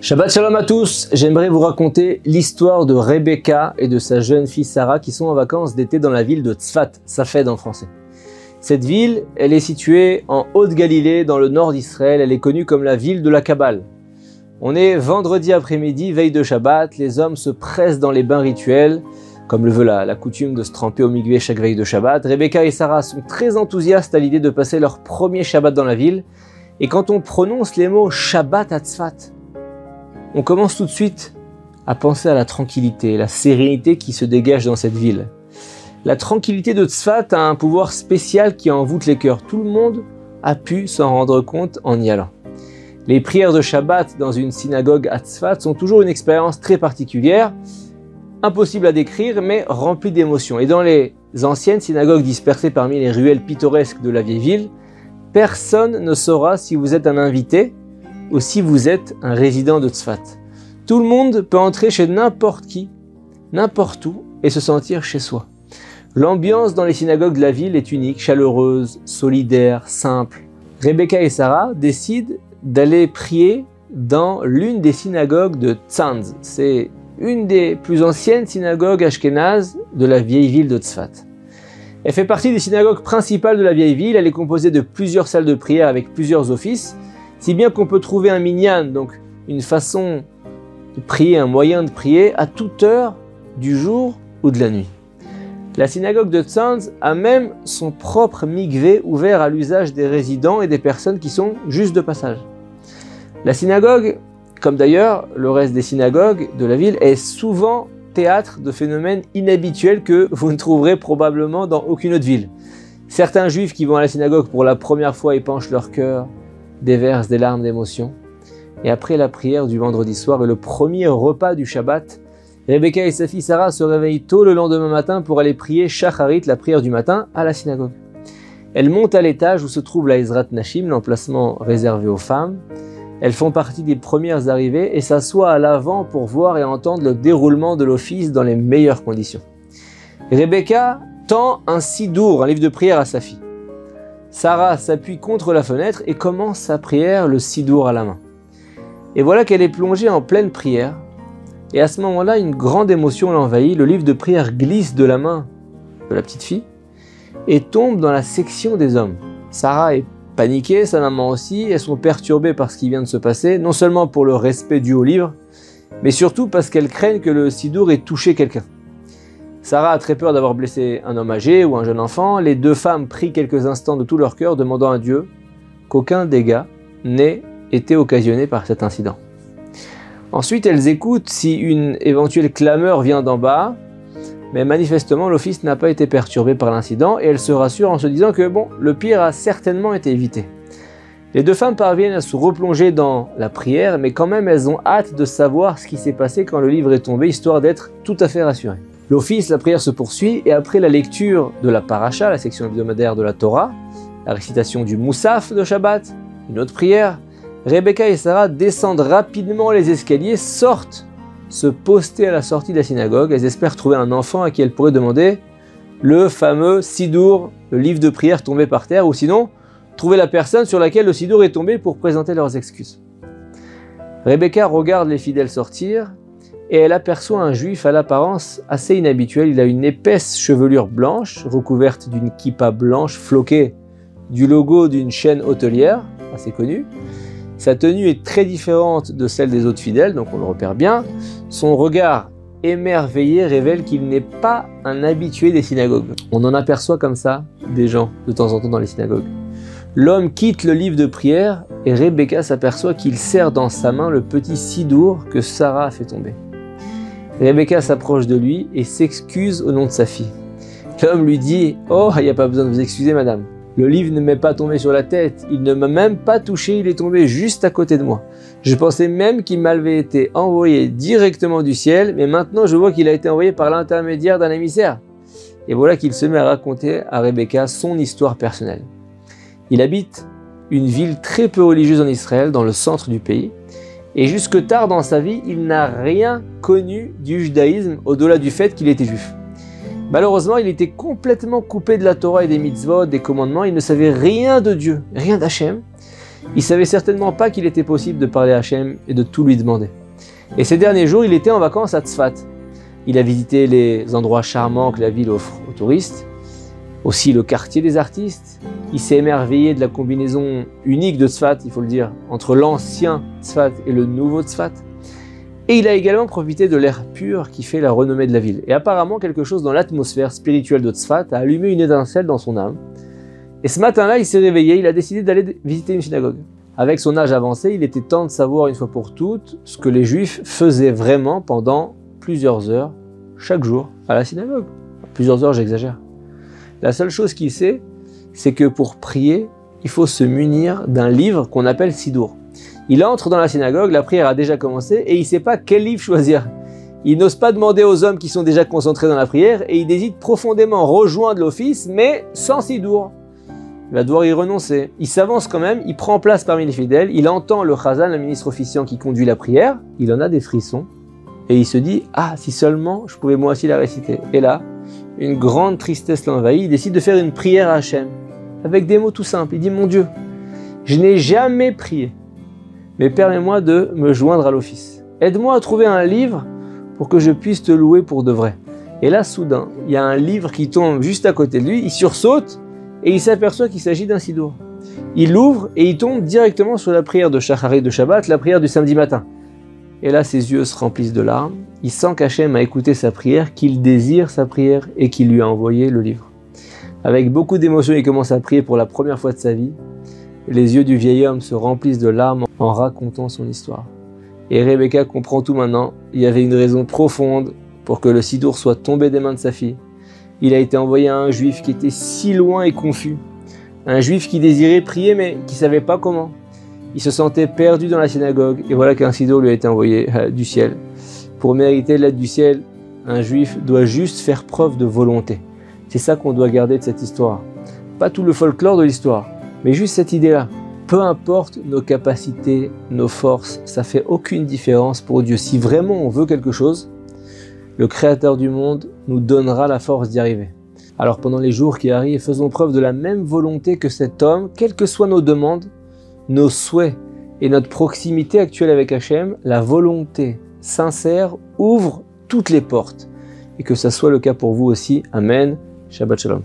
Shabbat Shalom à tous, j'aimerais vous raconter l'histoire de Rebecca et de sa jeune fille Sarah qui sont en vacances d'été dans la ville de Tzfat, Safed en français. Cette ville, elle est située en Haute-Galilée, dans le nord d'Israël, elle est connue comme la ville de la Kabbale. On est vendredi après-midi, veille de Shabbat, les hommes se pressent dans les bains rituels, comme le veut la coutume de se tremper au mikvé chaque veille de Shabbat. Rebecca et Sarah sont très enthousiastes à l'idée de passer leur premier Shabbat dans la ville, et quand on prononce les mots Shabbat à Tzfat, on commence tout de suite à penser à la tranquillité, la sérénité qui se dégage dans cette ville. La tranquillité de Tzfat a un pouvoir spécial qui envoûte les cœurs. Tout le monde a pu s'en rendre compte en y allant. Les prières de Shabbat dans une synagogue à Tzfat sont toujours une expérience très particulière, impossible à décrire mais remplie d'émotions. Et dans les anciennes synagogues dispersées parmi les ruelles pittoresques de la vieille ville, personne ne saura si vous êtes un invité ou si vous êtes un résident de Tzfat. Tout le monde peut entrer chez n'importe qui, n'importe où, et se sentir chez soi. L'ambiance dans les synagogues de la ville est unique, chaleureuse, solidaire, simple. Rebecca et Sarah décident d'aller prier dans l'une des synagogues de Tzanz. C'est une des plus anciennes synagogues ashkénazes de la vieille ville de Tzfat. Elle fait partie des synagogues principales de la vieille ville. Elle est composée de plusieurs salles de prière avec plusieurs offices, si bien qu'on peut trouver un minyan, donc une façon de prier, un moyen de prier, à toute heure du jour ou de la nuit. La synagogue de Tzanz a même son propre mikvé ouvert à l'usage des résidents et des personnes qui sont juste de passage. La synagogue, comme d'ailleurs le reste des synagogues de la ville, est souvent théâtre de phénomènes inhabituels que vous ne trouverez probablement dans aucune autre ville. Certains juifs qui vont à la synagogue pour la première fois épanchent leur cœur, déversent des larmes d'émotion. Et après la prière du vendredi soir et le premier repas du Shabbat, Rebecca et sa fille Sarah se réveillent tôt le lendemain matin pour aller prier Shacharit, la prière du matin, à la synagogue. Elles montent à l'étage où se trouve la Ezrat Nashim, l'emplacement réservé aux femmes. Elles font partie des premières arrivées et s'assoient à l'avant pour voir et entendre le déroulement de l'office dans les meilleures conditions. Rebecca tend un sidour, un livre de prière, à sa fille. Sarah s'appuie contre la fenêtre et commence sa prière, le sidour à la main. Et voilà qu'elle est plongée en pleine prière. Et à ce moment-là, une grande émotion l'envahit. Le livre de prière glisse de la main de la petite fille et tombe dans la section des hommes. Sarah est paniquée, sa maman aussi. Elles sont perturbées par ce qui vient de se passer, non seulement pour le respect dû au livre, mais surtout parce qu'elles craignent que le sidour ait touché quelqu'un. Sarah a très peur d'avoir blessé un homme âgé ou un jeune enfant. Les deux femmes prient quelques instants de tout leur cœur, demandant à Dieu qu'aucun dégât n'ait été occasionné par cet incident. Ensuite, elles écoutent si une éventuelle clameur vient d'en bas, mais manifestement l'office n'a pas été perturbé par l'incident et elles se rassurent en se disant que le pire a certainement été évité. Les deux femmes parviennent à se replonger dans la prière, mais quand même elles ont hâte de savoir ce qui s'est passé quand le livre est tombé, histoire d'être tout à fait rassurées. L'office, la prière se poursuit et après la lecture de la paracha, la section hebdomadaire de la Torah, la récitation du Moussaf de Shabbat, une autre prière, Rebecca et Sarah descendent rapidement les escaliers, sortent se poster à la sortie de la synagogue. Elles espèrent trouver un enfant à qui elles pourraient demander le fameux sidour, le livre de prière tombé par terre, ou sinon trouver la personne sur laquelle le sidour est tombé pour présenter leurs excuses. Rebecca regarde les fidèles sortir et elle aperçoit un juif à l'apparence assez inhabituelle. Il a une épaisse chevelure blanche recouverte d'une kippa blanche floquée du logo d'une chaîne hôtelière assez connue. Sa tenue est très différente de celle des autres fidèles, donc on le repère bien. Son regard émerveillé révèle qu'il n'est pas un habitué des synagogues. On en aperçoit comme ça des gens de temps en temps dans les synagogues. L'homme quitte le livre de prière et Rebecca s'aperçoit qu'il serre dans sa main le petit sidour que Sarah a fait tomber. Rebecca s'approche de lui et s'excuse au nom de sa fille. L'homme lui dit « Oh, il n'y a pas besoin de vous excuser, madame. Le livre ne m'est pas tombé sur la tête, il ne m'a même pas touché, il est tombé juste à côté de moi. Je pensais même qu'il m'avait été envoyé directement du ciel, mais maintenant je vois qu'il a été envoyé par l'intermédiaire d'un émissaire. » Et voilà qu'il se met à raconter à Rebecca son histoire personnelle. Il habite une ville très peu religieuse en Israël, dans le centre du pays, et jusque tard dans sa vie, il n'a rien connu du judaïsme au-delà du fait qu'il était juif. Malheureusement, il était complètement coupé de la Torah et des mitzvot, des commandements. Il ne savait rien de Dieu, rien d'Hachem. Il savait certainement pas qu'il était possible de parler à Hachem et de tout lui demander. Et ces derniers jours, il était en vacances à Tzfat. Il a visité les endroits charmants que la ville offre aux touristes, aussi le quartier des artistes. Il s'est émerveillé de la combinaison unique de Tzfat, il faut le dire, entre l'ancien Tzfat et le nouveau Tzfat. Et il a également profité de l'air pur qui fait la renommée de la ville. Et apparemment, quelque chose dans l'atmosphère spirituelle de Tzfat a allumé une étincelle dans son âme. Et ce matin-là, il s'est réveillé, il a décidé d'aller visiter une synagogue. Avec son âge avancé, il était temps de savoir une fois pour toutes ce que les Juifs faisaient vraiment pendant plusieurs heures, chaque jour, à la synagogue. Plusieurs heures, j'exagère. La seule chose qu'il sait, c'est que pour prier, il faut se munir d'un livre qu'on appelle Sidour. Il entre dans la synagogue, la prière a déjà commencé et il ne sait pas quel livre choisir. Il n'ose pas demander aux hommes qui sont déjà concentrés dans la prière et il hésite profondément rejoindre l'office, mais sans Sidour. Il va devoir y renoncer. Il s'avance quand même, il prend place parmi les fidèles, il entend le Chazan, le ministre officiant qui conduit la prière, il en a des frissons et il se dit « Ah, si seulement je pouvais moi aussi la réciter ». Et là, une grande tristesse l'envahit, il décide de faire une prière à Hachem, avec des mots tout simples. Il dit « Mon Dieu, je n'ai jamais prié, mais permets-moi de me joindre à l'office. Aide-moi à trouver un livre pour que je puisse te louer pour de vrai. » Et là, soudain, il y a un livre qui tombe juste à côté de lui, il sursaute et il s'aperçoit qu'il s'agit d'un sidour. Il l'ouvre et il tombe directement sur la prière de Shacharit de Shabbat, la prière du samedi matin. Et là, ses yeux se remplissent de larmes. Il sent qu'Hachem a écouté sa prière, qu'il désire sa prière et qu'il lui a envoyé le livre. Avec beaucoup d'émotion, il commence à prier pour la première fois de sa vie. Les yeux du vieil homme se remplissent de larmes en racontant son histoire. Et Rebecca comprend tout maintenant. Il y avait une raison profonde pour que le sidour soit tombé des mains de sa fille. Il a été envoyé à un juif qui était si loin et confus. Un juif qui désirait prier mais qui ne savait pas comment. Il se sentait perdu dans la synagogue et voilà qu'un sidour lui a été envoyé du ciel. Pour mériter l'aide du ciel, un juif doit juste faire preuve de volonté. C'est ça qu'on doit garder de cette histoire. Pas tout le folklore de l'histoire, mais juste cette idée-là. Peu importe nos capacités, nos forces, ça fait aucune différence pour Dieu. Si vraiment on veut quelque chose, le Créateur du monde nous donnera la force d'y arriver. Alors pendant les jours qui arrivent, faisons preuve de la même volonté que cet homme, quelles que soient nos demandes, nos souhaits et notre proximité actuelle avec Hachem, la volonté sincère ouvre toutes les portes. Et que ça soit le cas pour vous aussi. Amen. Shabbat Shalom.